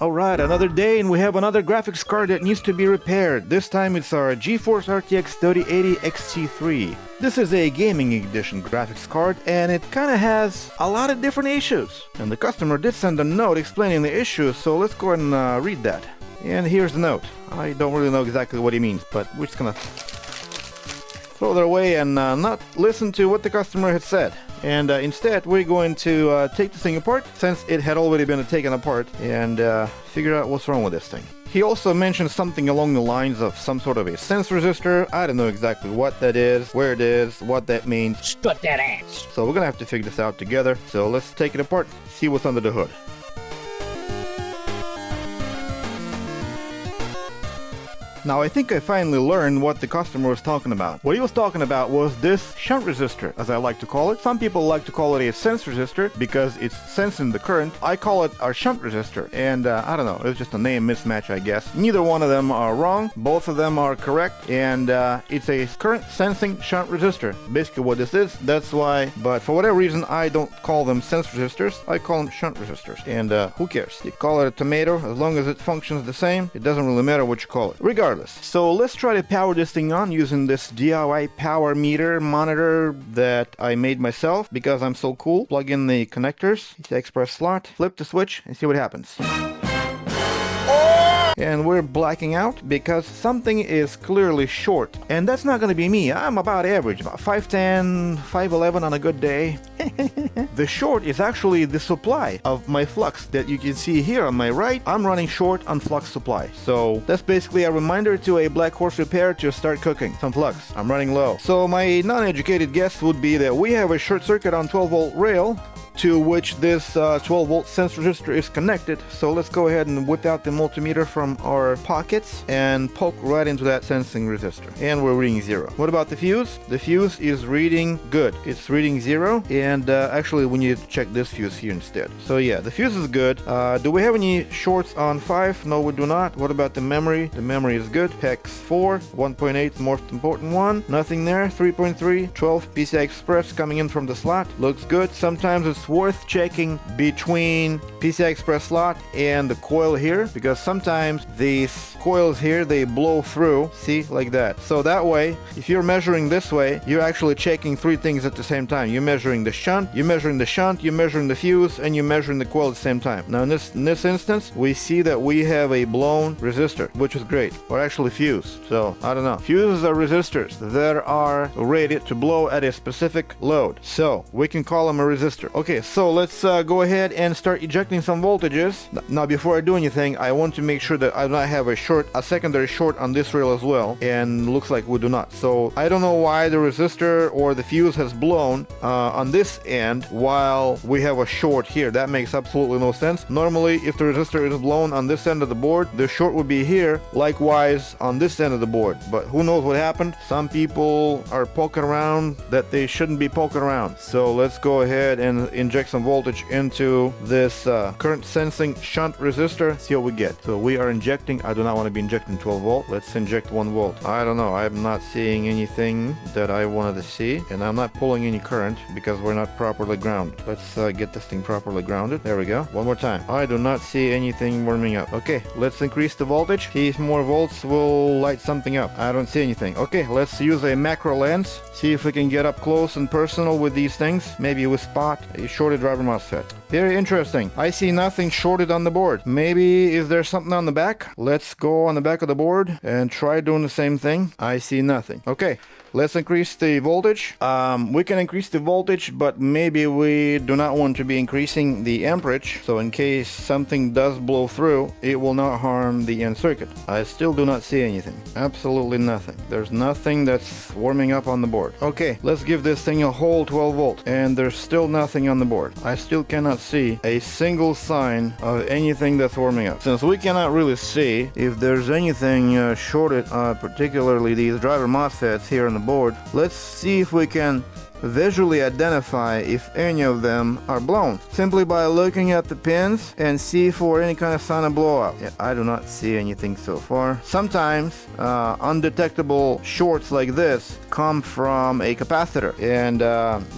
Alright, another day and we have another graphics card that needs to be repaired. This time it's our GeForce RTX 3080 XT3. This is a gaming edition graphics card and it kinda has a lot of different issues. And the customer did send a note explaining the issues, so let's go ahead and read that. And here's the note. I don't really know exactly what he means, but we're just gonna throw that away and not listen to what the customer had said. And instead we're going to take this thing apart, since it had already been taken apart, and figure out what's wrong with this thing. He also mentioned something along the lines of some sort of a sense resistor. I don't know exactly what that is, where it is, what that means. Strut that ass! So we're gonna have to figure this out together. So let's take it apart, see what's under the hood. Now I think I finally learned what the customer was talking about. What he was talking about was this shunt resistor, as I like to call it. Some people like to call it a sense resistor because it's sensing the current. I call it our shunt resistor, and I don't know, it's just a name mismatch, I guess. Neither one of them are wrong, both of them are correct, and it's a current sensing shunt resistor. Basically what this is, that's why, but for whatever reason I don't call them sense resistors, I call them shunt resistors. And who cares? You call it a tomato, as long as it functions the same, it doesn't really matter what you call it. Regardless. So let's try to power this thing on using this DIY power meter monitor that I made myself because I'm so cool. Plug in the connectors, the express slot, flip the switch and see what happens. And we're blacking out because something is clearly short. And that's not gonna be me. I'm about average, about 5'10", 5'11" on a good day. The short is actually the supply of my flux that you can see here on my right. I'm running short on flux supply. So that's basically a reminder to a Black Horse Repair to start cooking some flux. I'm running low. So my non-educated guess would be that we have a short circuit on 12-volt rail to which this 12-volt sense resistor is connected. So let's go ahead and whip out the multimeter from our pockets and poke right into that sensing resistor. And we're reading 0. What about the fuse? The fuse is reading good. It's reading 0. And actually we need to check this fuse here instead. So yeah, the fuse is good. Do we have any shorts on 5? No, we do not. What about the memory? The memory is good. Hex 4, 1.8, most important one. Nothing there. 3.3, 12 PCI Express coming in from the slot. Looks good. Sometimes it's worth checking between PCI Express slot and the coil here, because sometimes these coils here, they blow through, see, like that. So that way, if you're measuring this way, you're actually checking 3 things at the same time. You're measuring the shunt, you're measuring the fuse, and you're measuring the coil at the same time. Now in this instance, we see that we have a blown resistor, which is great, or actually fuse. So I don't know. Fuses are resistors that are rated to blow at a specific load. So we can call them a resistor. Okay, so let's go ahead and start ejecting some voltages. Now before I do anything, I want to make sure that I do not have a secondary short on this rail as well, and looks like we do not. So I don't know why the resistor or the fuse has blown on this end while we have a short here. That makes absolutely no sense. Normally if the resistor is blown on this end of the board, the short would be here, likewise on this end of the board. But who knows what happened? Some people are poking around that they shouldn't be poking around. So let's go ahead and inject some voltage into this current sensing shunt resistor, see what we get. So we are injecting, I do not want to be injecting 12 volt. Let's inject 1 volt. I don't know, I'm not seeing anything that I wanted to see, and I'm not pulling any current because we're not properly grounded. Let's get this thing properly grounded. There we go. One more time. I do not see anything warming up. Okay, let's increase the voltage. See if more volts will light something up. I don't see anything. Okay, let's use a macro lens. See if we can get up close and personal with these things. Maybe we spot a shorted driver MOSFET. Very interesting. I see nothing shorted on the board. Maybe is there something on the back? Let's go on the back of the board and try doing the same thing. I see nothing. Okay. Let's increase the voltage. We can increase the voltage, but maybe we do not want to be increasing the amperage. So in case something does blow through, it will not harm the end circuit. I still do not see anything. Absolutely nothing. There's nothing that's warming up on the board. Okay, let's give this thing a whole 12 volt. And there's still nothing on the board. I still cannot see a single sign of anything that's warming up. Since we cannot really see if there's anything shorted, particularly these driver MOSFETs here on the board, let's see if we can visually identify if any of them are blown simply by looking at the pins and see for any kind of sign of blowout. Yeah, I do not see anything so far. Sometimes undetectable shorts like this come from a capacitor, and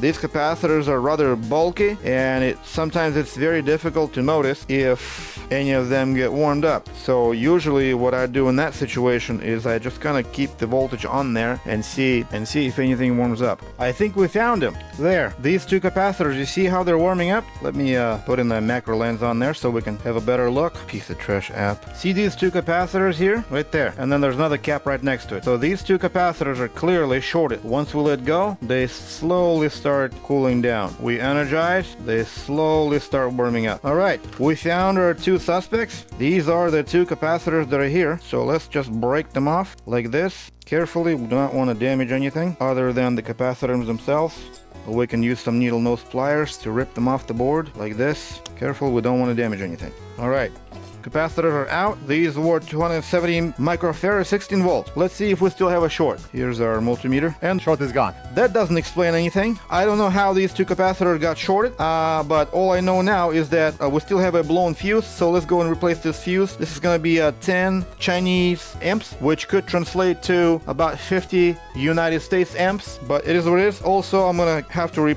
these capacitors are rather bulky, and sometimes it's very difficult to notice if any of them get warmed up. So usually what I do in that situation is I just kind of keep the voltage on there and see if anything warms up. I think we found them. There, these two capacitors, you see how they're warming up? Let me put in the macro lens on there so we can have a better look. Piece of trash app. See these two capacitors here? Right there. And then there's another cap right next to it. So these two capacitors are clearly shorted. Once we let go, they slowly start cooling down. We energize, they slowly start warming up. All right, we found our two suspects. These are the two capacitors that are here. So let's just break them off like this. Carefully, we do not want to damage anything other than the capacitors themselves. We can use some needle nose pliers to rip them off the board like this. Careful, we don't want to damage anything. All right. Capacitors are out. These were 270 microfarad, 16 volts. Let's see if we still have a short. Here's our multimeter, and Short is gone. that doesn't explain anything. I don't know how these two capacitors got shorted, but all I know now is that we still have a blown fuse. So let's go and replace this fuse. This is going to be 10 Chinese amps, which could translate to about 50 United States amps, but it is what it is. Also, I'm going to have to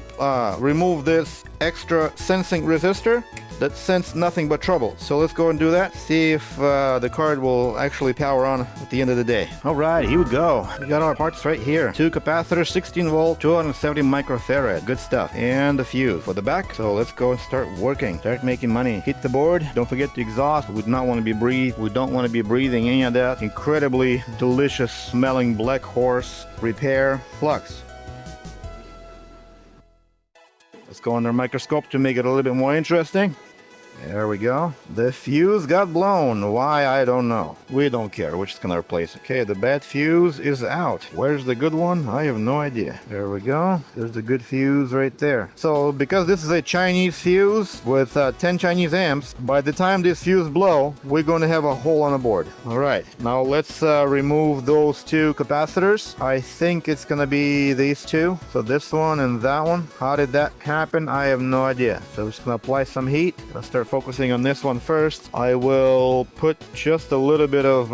remove this extra sensing resistor that sense nothing but trouble. So let's go and do that. See if the card will actually power on at the end of the day. All right, here we go. We got our parts right here. Two capacitors, 16 volt, 270 microfarad. Good stuff. And the fuse for the back. So let's go and start working. Start making money. Hit the board. Don't forget to exhaust. We do not want to be We don't want to be breathing any of that incredibly delicious smelling black horse repair flux. Let's go under a microscope to make it a little bit more interesting. There we go. The fuse got blown. Why, I don't know. We don't care. We're just gonna replace it. Okay, the bad fuse is out. Where's the good one? I have no idea. There we go. There's the good fuse right there. So because this is a Chinese fuse with 10 Chinese amps, by the time this fuse blow, we're going to have a hole on the board. All right, now let's remove those two capacitors. I think it's gonna be these two. So this one and that one. How did that happen? I have no idea. So we're just gonna apply some heat. Let's start focusing on this one first. I will put just a little bit of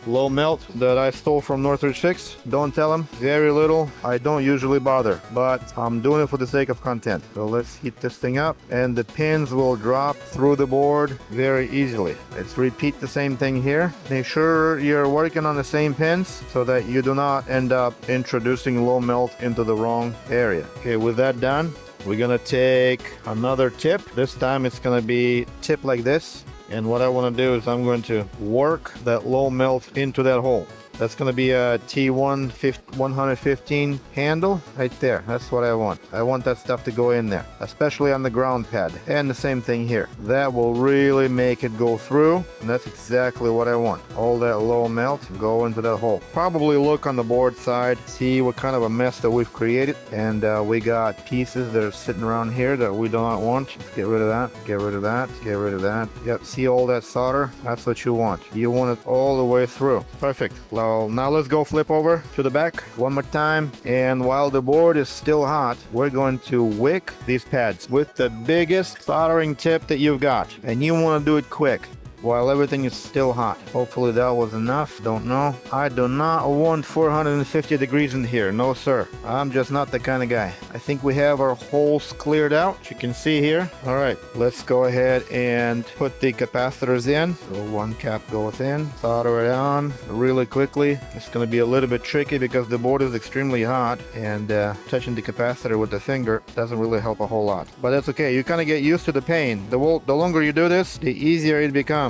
low melt that I stole from Northridge Fix. Don't tell them. Very little. I don't usually bother, but I'm doing it for the sake of content. So let's heat this thing up, and the pins will drop through the board very easily. Let's repeat the same thing here. Make sure you're working on the same pins so that you do not end up introducing low melt into the wrong area. Okay, with that done, we're gonna take another tip. This time it's gonna be tip like this. And what I wanna do is I'm going to work that low melt into that hole. That's going to be a T115 handle right there. That's what I want. I want that stuff to go in there, especially on the ground pad. And the same thing here. That will really make it go through. And that's exactly what I want. All that low melt go into that hole. Probably look on the board side, see what kind of a mess that we've created. And we got pieces that are sitting around here that we do not want. Get rid of that. Get rid of that. Get rid of that. Yep. See all that solder? That's what you want. You want it all the way through. Perfect. Now let's go flip over to the back one more time, and while the board is still hot, we're going to wick these pads with the biggest soldering tip that you've got, and you want to do it quick while everything is still hot. Hopefully that was enough. Don't know. I do not want 450 degrees in here. No sir. I'm just not the kind of guy. I think we have our holes cleared out. You can see here. All right, let's go ahead and put the capacitors in. So one cap goes in, solder it on really quickly. It's going to be a little bit tricky because the board is extremely hot, and touching the capacitor with the finger doesn't really help a whole lot. But that's okay. You kind of get used to the pain. The longer you do this, the easier it becomes.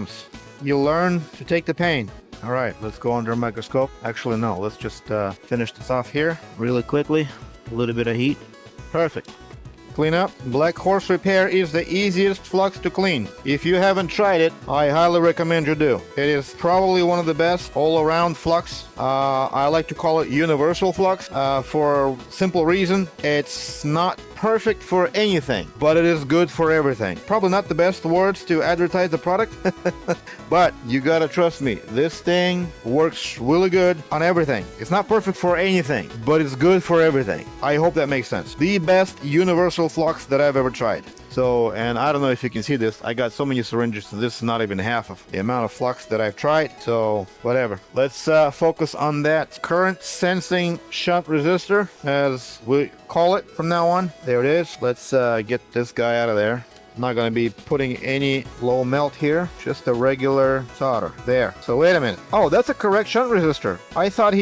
You learn to take the pain. All right, let's go under a microscope. Actually, no, let's just finish this off here really quickly. A little bit of heat. Perfect. Clean up. Black horse repair is the easiest flux to clean. If you haven't tried it, I highly recommend you do. It is probably one of the best all-around flux. I like to call it universal flux for a simple reason. It's not perfect for anything, but it is good for everything. Probably not the best words to advertise the product, but you gotta trust me. This thing works really good on everything. It's not perfect for anything, but it's good for everything. I hope that makes sense. The best universal flux that I've ever tried. So, and I don't know if you can see this, I got so many syringes, so this is not even half of the amount of flux that I've tried, so whatever. Let's focus on that current sensing shunt resistor, as we call it from now on. There it is. Let's get this guy out of there. Not going to be putting any low melt here, just a regular solder there. So wait a minute. Oh, that's a correct shunt resistor. I thought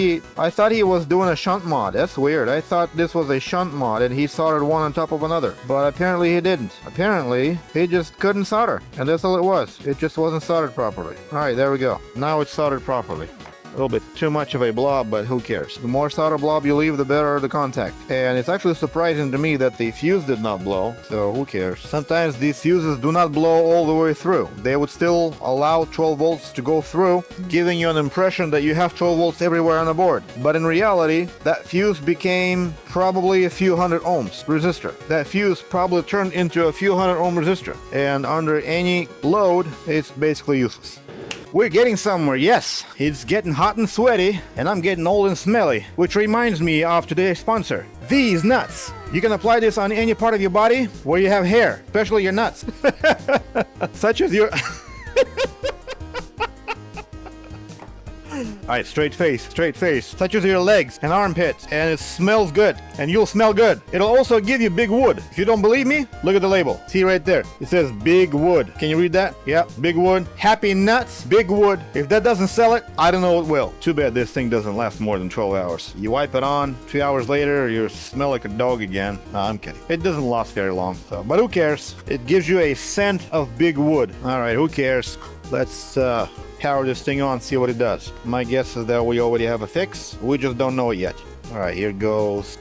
he was doing a shunt mod. That's weird. I thought this was a shunt mod and he soldered one on top of another, but apparently he didn't. Apparently he just couldn't solder, and that's all it was. It just wasn't soldered properly. All right, there we go. Now it's soldered properly. A little bit too much of a blob, but who cares? The more solder blob you leave, the better the contact. And it's actually surprising to me that the fuse did not blow, so who cares? Sometimes these fuses do not blow all the way through. They would still allow 12 volts to go through, giving you an impression that you have 12 volts everywhere on the board. But in reality, that fuse became probably a few hundred ohms resistor. That fuse probably turned into a few hundred ohm resistor. And under any load, it's basically useless. We're getting somewhere, yes. It's getting hot and sweaty, and I'm getting old and smelly, which reminds me of today's sponsor, these nuts. You can apply this on any part of your body where you have hair, especially your nuts. Such as your... Alright, straight face, such as your legs and armpits, and it smells good, and you'll smell good. It'll also give you big wood. If you don't believe me, look at the label. See right there. It says big wood. Can you read that? Yeah, big wood. Happy nuts, big wood. If that doesn't sell it, I don't know what will. Too bad this thing doesn't last more than 12 hours. You wipe it on, 2 hours later, you smell like a dog again. No, I'm kidding. It doesn't last very long, so, but who cares? It gives you a scent of big wood. Alright, who cares? Let's power this thing on, see what it does. My guess is that we already have a fix. We just don't know it yet. All right, here goes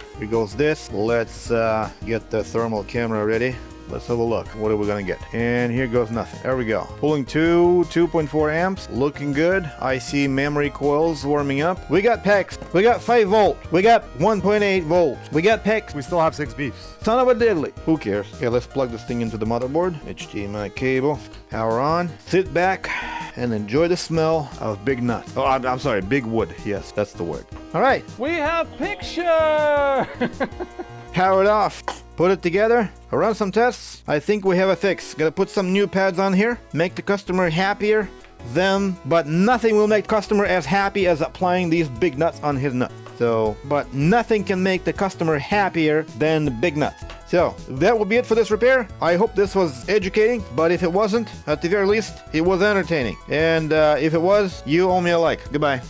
this. Let's get the thermal camera ready. Let's have a look. What are we gonna get? And here goes nothing. There we go. Pulling 2.4 amps. Looking good. I see memory coils warming up. We got PEX. We got 5 volt. We got 1.8 volts. We got PEX. We still have 6 beefs. Son of a diddly. Who cares? Okay, let's plug this thing into the motherboard. HDMI cable. Power on. Sit back and enjoy the smell of big nuts. Oh, I'm sorry, big wood. Yes, that's the word. All right. We have picture! Power it off. Put it together, run some tests. I think we have a fix. Gotta put some new pads on here, make the customer happier, but nothing will make customer as happy as applying these big nuts on his nut. So, but nothing can make the customer happier than the big nuts. So, that will be it for this repair. I hope this was educating, but if it wasn't, at the very least, it was entertaining. And if it was, you owe me a like. Goodbye.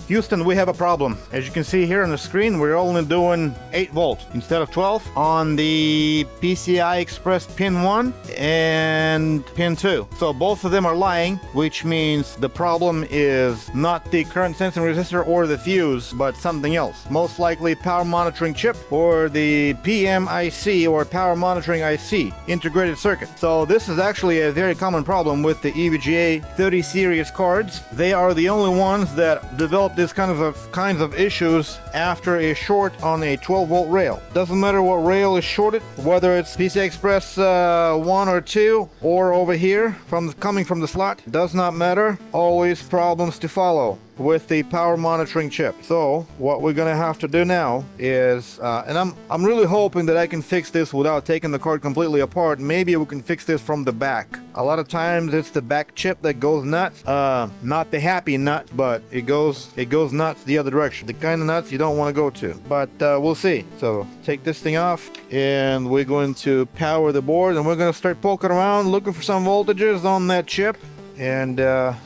Houston, we have a problem. As you can see here on the screen, we're only doing 8 volts instead of 12 on the PCI Express pin 1 and pin 2. So both of them are lying, which means the problem is not the current sensing resistor or the fuse, but something else. Most likely power monitoring chip or the PMIC or power monitoring IC integrated circuit. So this is actually a very common problem with the EVGA 30 series cards. They are the only ones that develop this kinds of issues after a short on a 12 volt rail. Doesn't matter what rail is shorted, whether it's PCI Express 1 or 2 or over here coming from the slot, does not matter. Always problems to follow with the power monitoring chip. So what we're gonna have to do now is and I'm really hoping that I can fix this without taking the card completely apart. Maybe we can fix this from the back. A lot of times it's the back chip that goes nuts, not the happy nut, but it goes nuts the other direction, the kind of nuts you don't want to go to, but we'll see. So take this thing off and we're going to power the board, and we're going to start poking around looking for some voltages on that chip. And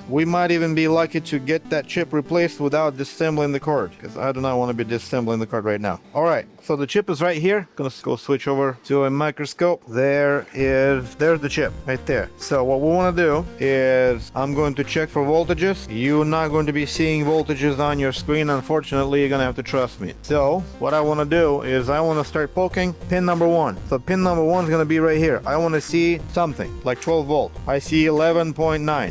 we might even be lucky to get that chip replaced without disassembling the card, because I do not want to be disassembling the card right now. All right, so the chip is right here. Gonna go switch over to a microscope. There's the chip right there. So what we want to do is I'm going to check for voltages. You're not going to be seeing voltages on your screen, unfortunately. You're gonna have to trust me. So what I want to do is I want to start poking pin number 1. So pin number 1 is going to be right here. I want to see something like 12 volt. I see 11.9.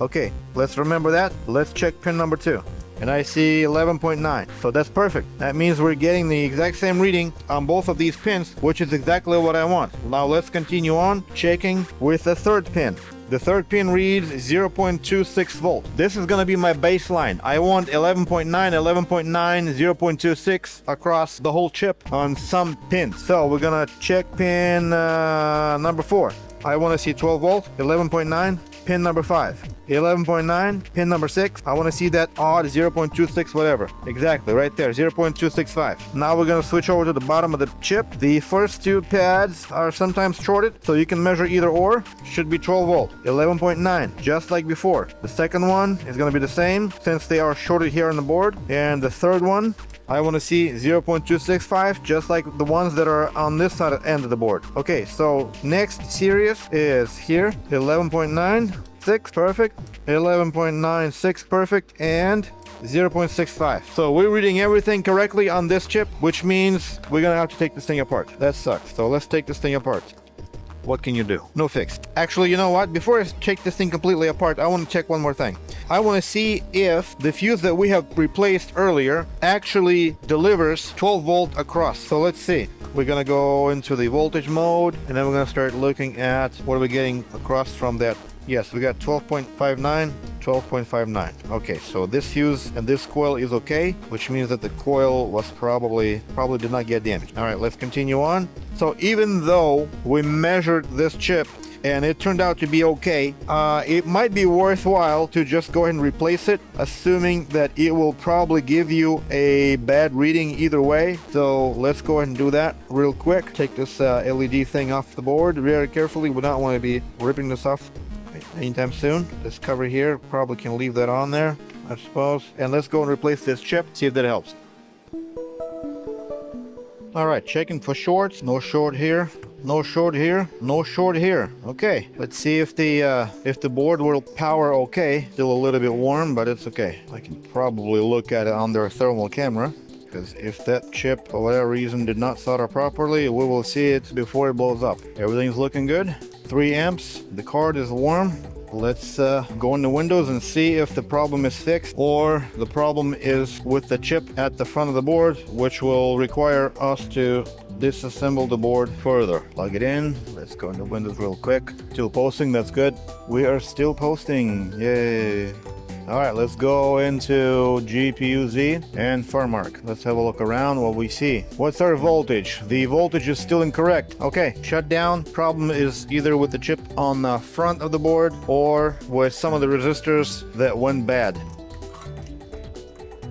Okay, let's remember that. Let's check pin number 2. and I see 11.9. So that's perfect. That means we're getting the exact same reading on both of these pins, which is exactly what I want. Now let's continue on checking with the third pin. The third pin reads 0.26 volt. This is gonna be my baseline. I want 11.9, 11.9, 0.26 across the whole chip on some pins. So we're gonna check pin number 4. I wanna see 12 volt, 11.9, pin number 5. 11.9, pin number 6. I want to see that odd 0.26 whatever. Exactly, right there, 0.265. Now we're going to switch over to the bottom of the chip. The first two pads are sometimes shorted, so you can measure either or. Should be 12 volt. 11.9, just like before. The second one is going to be the same, since they are shorted here on the board. And the third one, I want to see 0.265, just like the ones that are on this side end of the board. Okay, so next series is here, 11.9. 6 perfect, 11.96 perfect, and 0.65. So we're reading everything correctly on this chip, which means we're gonna have to take this thing apart. That sucks. So let's take this thing apart. What can you do? No fix. Actually, you know what? Before I take this thing completely apart, I want to check one more thing. I want to see if the fuse that we have replaced earlier actually delivers 12 volt across. So let's see. We're gonna go into the voltage mode, and then we're gonna start looking at what are we getting across from that. Yes, we got 12.59, 12.59. Okay, so this fuse and this coil is okay, which means that the coil was probably did not get damaged. All right, let's continue on. So even though we measured this chip and it turned out to be okay, it might be worthwhile to just go ahead and replace it, assuming that it will probably give you a bad reading either way. So let's go ahead and do that real quick. Take this LED thing off the board very carefully. We don't want to be ripping this off anytime soon. This cover here, probably can leave that on there, I suppose. And let's go and replace this chip, see if that helps. All right, checking for shorts. No short here, no short here, no short here. Okay, let's see if the board will power okay. Still a little bit warm, but it's okay. I can probably look at it under a thermal camera, because if that chip for whatever reason did not solder properly, we will see it before it blows up. Everything's looking good. 3 amps, the card is warm. Let's go into Windows and see if the problem is fixed, or the problem is with the chip at the front of the board, which will require us to disassemble the board further. Plug it in. Let's go into Windows real quick. Still posting, that's good. We are still posting, yay. All right, let's go into GPU-Z and FarmArc. Let's have a look around what we see. What's our voltage? The voltage is still incorrect. Okay, shut down. Problem is either with the chip on the front of the board or with some of the resistors that went bad.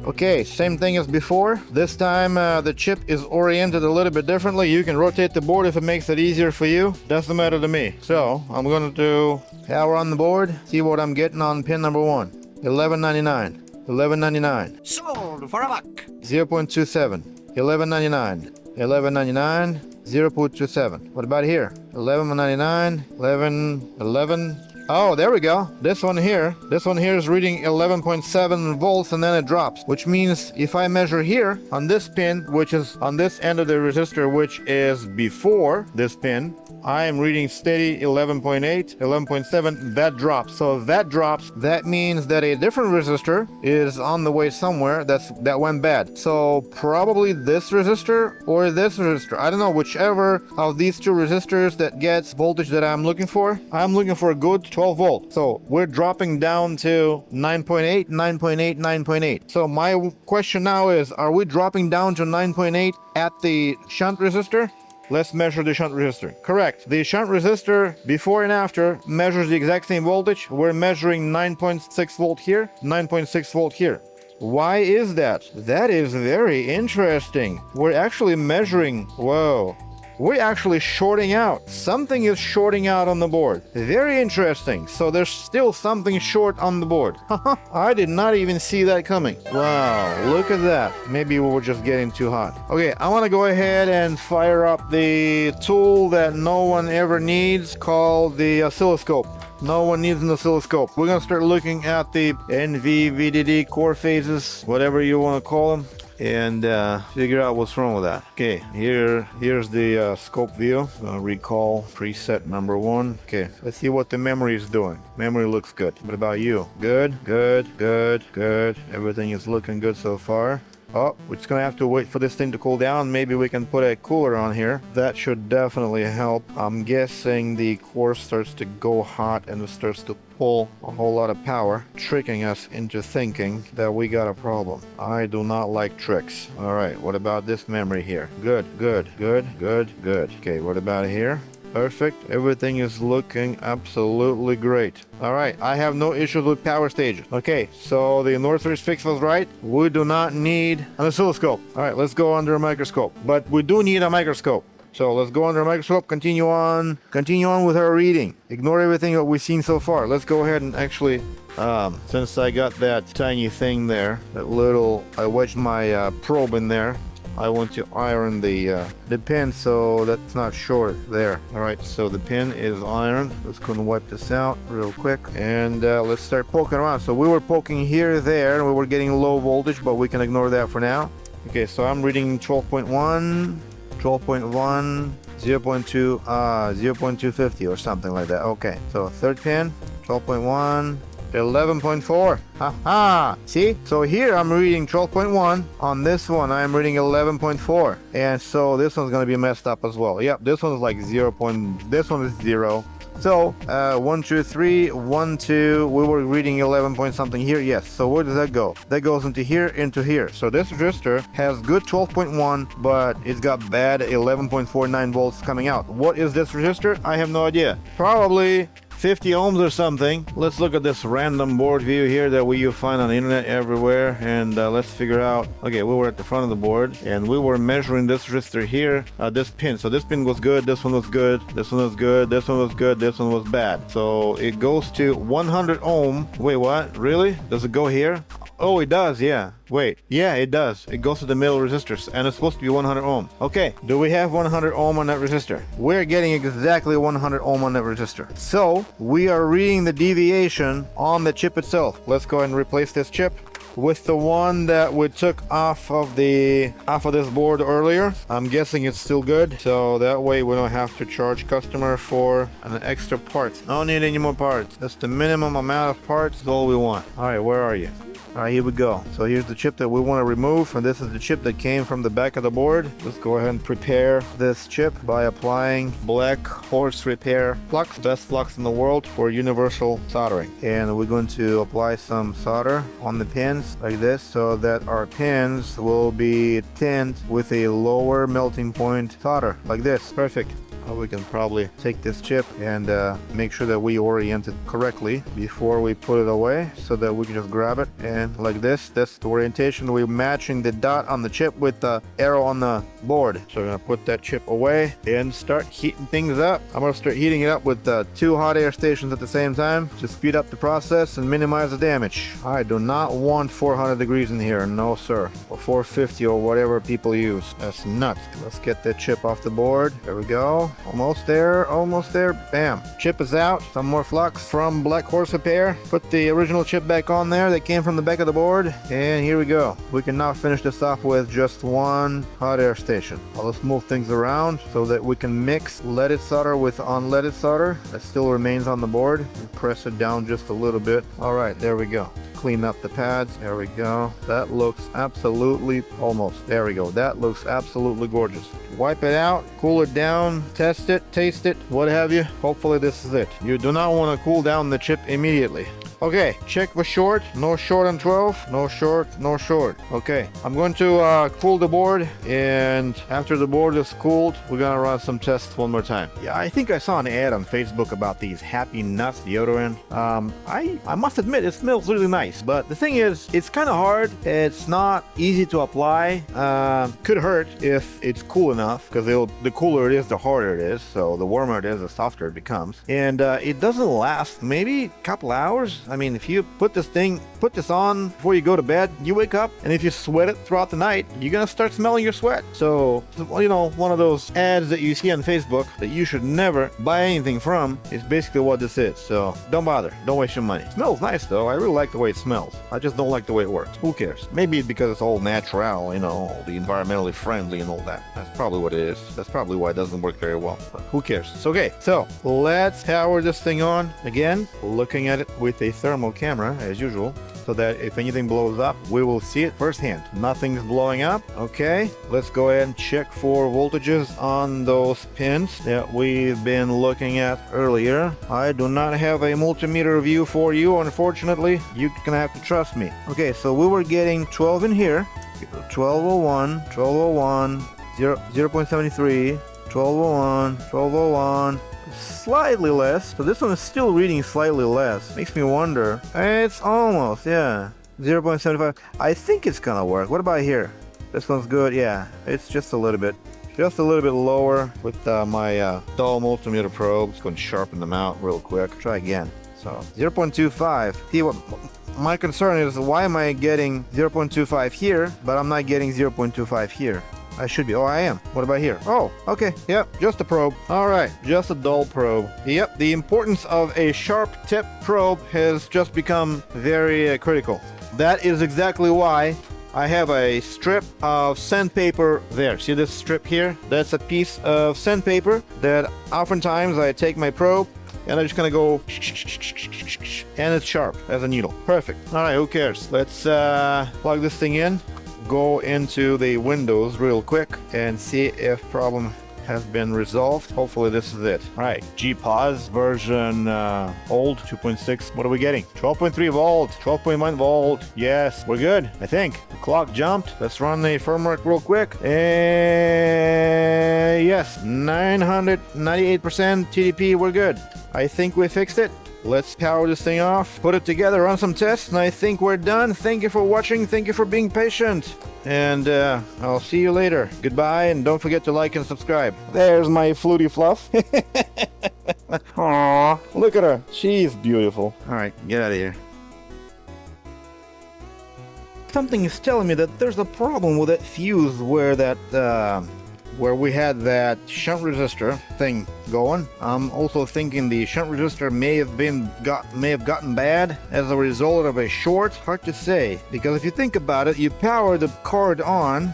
Okay, same thing as before. This time the chip is oriented a little bit differently. You can rotate the board if it makes it easier for you. Doesn't matter to me. So I'm going to do power on the board, see what I'm getting on pin number 1. 1199, 1199. Sold for a buck. 0.27, 1199, 1199, 0.27. What about here? 1199, 11. Oh, there we go. This one here is reading 11.7 volts, and then it drops, which means if I measure here on this pin, which is on this end of the resistor, which is before this pin, I am reading steady 11.8, 11.7. That drops. So if that drops, that means that a different resistor is on the way somewhere that went bad. So probably this resistor or this resistor. I don't know, whichever of these two resistors that gets voltage that I'm looking for. I'm looking for a good 12 volt. So we're dropping down to 9.8, 9.8, 9.8. So my question now is, are we dropping down to 9.8 at the shunt resistor? Let's measure the shunt resistor. Correct. The shunt resistor before and after measures the exact same voltage. We're measuring 9.6 volt here, 9.6 volt here. Why is that? That is very interesting. We're actually measuring, whoa. We're actually shorting out. Something is shorting out on the board. Very interesting. So there's still something short on the board. I did not even see that coming. Wow, look at that. Maybe we were just getting too hot. Okay, I want to go ahead and fire up the tool that no one ever needs, called the oscilloscope. No one needs an oscilloscope. We're going to start looking at the NV, VDD core phases, whatever you want to call them. and figure out what's wrong with that. Okay, here's the scope view. Recall preset number 1. Okay, let's see what the memory is doing. Memory looks good. What about you? Good, good, good, good. Everything is looking good so far. Oh, we're just gonna have to wait for this thing to cool down. Maybe we can put a cooler on here. That should definitely help. I'm guessing the core starts to go hot and it starts to pull a whole lot of power, tricking us into thinking that we got a problem. I do not like tricks. All right, what about this memory here? Good, good, good, good, good. Okay, what about here? Perfect. Everything is looking absolutely great. All right, I have no issues with power stages. Okay, so the Northridge fix was right. We do not need an oscilloscope. All right, let's go under a microscope. But we do need a microscope. So let's go under a microscope, continue on with our reading. Ignore everything that we've seen so far. Let's go ahead and actually, since I got that tiny thing there, I wedged my probe in there. I want to iron the pin so that's not short there. All right, so the pin is ironed. Let's go and wipe this out real quick, and let's start poking around. So we were poking here, there, and we were getting low voltage, but we can ignore that for now. Okay, so I'm reading 12.1, 12.1, 0.2, 0.250 or something like that. Okay, so third pin, 12.1. 11.4. Haha. See? So here I'm reading 12.1. On this one I'm reading 11.4. And so this one's gonna be messed up as well. Yep, this one's like 0. This one is 0. So 1, 2, 3, 1, 2. We were reading 11 point something here. Yes. So where does that go? That goes into here. So this resistor has good 12.1, but it's got bad 11.49 volts coming out. What is this resistor? I have no idea. Probably 50 ohms or something. Let's look at this random board view here that you find on the internet everywhere, and let's figure out. Okay, we were at the front of the board and we were measuring this resistor here, this pin. So this pin was good, this one was good, this one was good, this one was good, this one was bad. So it goes to 100 ohm. Wait, what? Really? Does it go here? Oh, it does, yeah. Wait, yeah, it does. It goes to the middle resistors, and it's supposed to be 100 ohm. Okay, do we have 100 ohm on that resistor? We're getting exactly 100 ohm on that resistor. So we are reading the deviation on the chip itself. Let's go ahead and replace this chip with the one that we took off of this board earlier. I'm guessing it's still good, so that way we don't have to charge customer for an extra part. Don't need any more parts. That's the minimum amount of parts. Is all we want. All right, where are you? All right, here we go. So here's the chip that we want to remove, and this is the chip that came from the back of the board. Let's go ahead and prepare this chip by applying Black Horse Repair flux, best flux in the world for universal soldering. And we're going to apply some solder on the pins like this, so that our pins will be tinned with a lower melting point solder like this. Perfect. We can probably take this chip and make sure that we orient it correctly before we put it away, so that we can just grab it and like this. That's the orientation. We're matching the dot on the chip with the arrow on the board. So we're gonna put that chip away and start heating things up. I'm gonna start heating it up with 2 hot air stations at the same time to speed up the process and minimize the damage. I do not want 400 degrees in here, no sir, or 450 or whatever people use. That's nuts. Let's get that chip off the board. There we go. Almost there, almost there. Bam. Chip is out. Some more flux from Black Horse Repair. Put the original chip back on there that came from the back of the board. And here we go. We can now finish this off with just 1 hot air station. Well, let's move things around so that we can mix leaded solder with unleaded solder. That still remains on the board. And press it down just a little bit. All right, there we go. Clean up the pads. There we go. That looks absolutely, almost. There we go. That looks absolutely gorgeous. Wipe it out, cool it down, test it, taste it, what have you. Hopefully this is it. You do not want to cool down the chip immediately. Okay, check the short. No short on 12. No short, no short. Okay, I'm going to cool the board, and after the board is cooled, we're gonna run some tests one more time. Yeah, I think I saw an ad on Facebook about these Happy Nuts deodorant. I must admit, it smells really nice, but the thing is, it's kind of hard. It's not easy to apply. Could hurt if it's cool enough, because the cooler it is, the harder it is. So the warmer it is, the softer it becomes. And it doesn't last maybe a couple hours. I mean, if you put this on before you go to bed, you wake up, and if you sweat it throughout the night, you're gonna start smelling your sweat. So, you know, one of those ads that you see on Facebook that you should never buy anything from is basically what this is. So don't bother. Don't waste your money. It smells nice though. I really like the way it smells. I just don't like the way it works. Who cares? Maybe it's because it's all natural, you know, the environmentally friendly and all that. That's probably what it is. That's probably why it doesn't work very well. But who cares? It's okay. So let's power this thing on again, looking at it with a thermal camera as usual, so that if anything blows up, we will see it firsthand. Nothing's blowing up. Okay, let's go ahead and check for voltages on those pins that we've been looking at earlier. I do not have a multimeter view for you, unfortunately. You're gonna have to trust me. Okay, so we were getting 12 in here, 1201, 1201, 0.73, 1201, 1201. Slightly less, so this one is still reading slightly less. Makes me wonder. It's almost, yeah, 0.75. I think it's gonna work. What about here? This one's good. Yeah, it's just a little bit lower with my dull multimeter probe. Just going to sharpen them out real quick. Try again. So 0.25. See, what my concern is, why am I getting 0.25 here, but I'm not getting 0.25 here? I should be. Oh, I am. What about here? Oh, okay. Yep, just a probe. All right, just a dull probe. Yep, the importance of a sharp tip probe has just become very critical. That is exactly why I have a strip of sandpaper there. See this strip here? That's a piece of sandpaper that oftentimes I take my probe and I'm just gonna go, and it's sharp as a needle. Perfect. All right, who cares? Let's plug this thing in. Go into the Windows real quick and see if problem has been resolved. Hopefully this is it. All right, GPOS version old 2.6. What are we getting? 12.3 volt, 12.1 volt. Yes, we're good, I think. The clock jumped. Let's run the firmware real quick. Yes, 998% TDP. We're good. I think we fixed it. Let's power this thing off, put it together, run some tests, and I think we're done. Thank you for watching. Thank you for being patient. And I'll see you later. Goodbye, and don't forget to like and subscribe. There's my Flutie Fluff. Aww, look at her. She's beautiful. All right, get out of here. Something is telling me that there's a problem with that fuse where that where we had that shunt resistor thing going. I'm also thinking the shunt resistor may have gotten bad as a result of a short. Hard to say, because if you think about it, you power the board on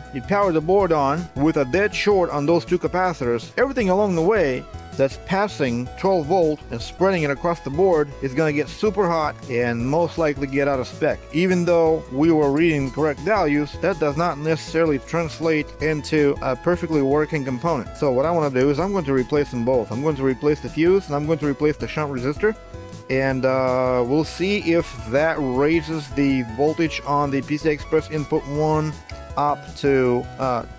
with a dead short on those two capacitors. Everything along the way that's passing 12 volt and spreading it across the board is going to get super hot and most likely get out of spec. Even though we were reading correct values, that does not necessarily translate into a perfectly working component. So what I want to do is I'm going to replace them both. I'm going to replace the fuse and I'm going to replace the shunt resistor, and we'll see if that raises the voltage on the PCI Express input 1 up to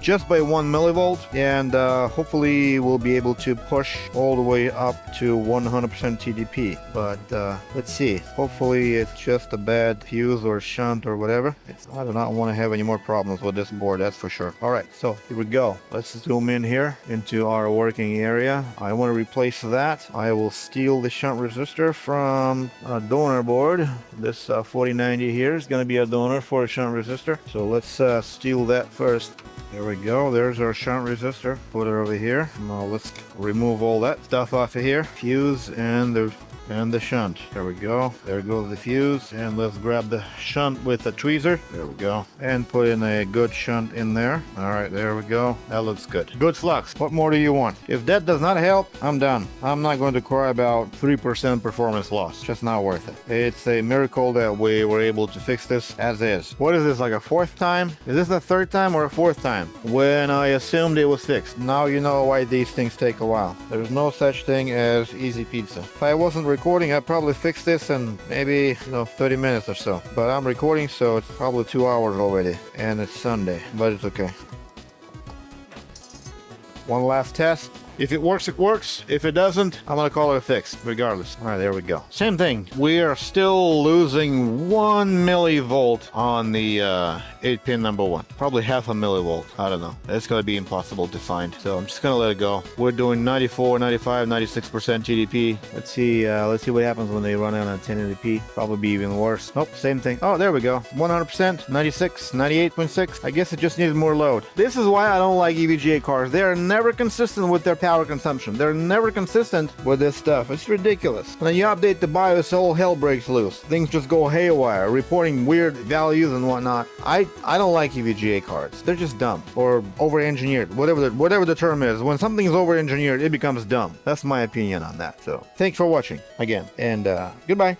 just by 1 millivolt, and hopefully we'll be able to push all the way up to 100% TDP. But let's see, hopefully it's just a bad fuse or shunt or whatever. I do not want to have any more problems with this board, that's for sure. All right, so here we go. Let's zoom in here into our working area. I want to replace that. I will steal the shunt resistor from a donor board. This 4090 here is going to be a donor for a shunt resistor, so let's steal that first. There we go. There's our shunt resistor. Put it over here. Now let's remove all that stuff off of here. Fuse and the shunt. There we go. There goes the fuse. And let's grab the shunt with the tweezer. There we go. And put in a good shunt in there. All right, there we go. That looks good. Good flux. What more do you want? If that does not help, I'm done. I'm not going to cry about 3% performance loss. Just not worth it. It's a miracle that we were able to fix this as is. What is this, like a fourth time? Is this the third time or a fourth time? When I assumed it was fixed. Now you know why these things take a while. There's no such thing as easy pizza. If I wasn't recording, I'd probably fix this in maybe 30 minutes or so. But I'm recording, so it's probably 2 hours already. And it's Sunday, but it's okay. One last test. If it works, it works. If it doesn't, I'm gonna call it a fix, regardless. All right, there we go. Same thing. We are still losing 1 millivolt on the 8-pin number 1. Probably half a millivolt. I don't know. It's gonna be impossible to find. So I'm just gonna let it go. We're doing 94, 95, 96% GDP. Let's see what happens when they run out on 1080p. Probably be even worse. Nope, same thing. Oh, there we go. 100%, 96, 98.6. I guess it just needed more load. This is why I don't like EVGA cars. They're never consistent with their power consumption. They're never consistent with this stuff. It's ridiculous. When you update the BIOS, all hell breaks loose. Things just go haywire, reporting weird values and whatnot. I don't like EVGA cards. They're just dumb or over-engineered. Whatever the term is. When something's over-engineered, it becomes dumb. That's my opinion on that. So thanks for watching again, and goodbye.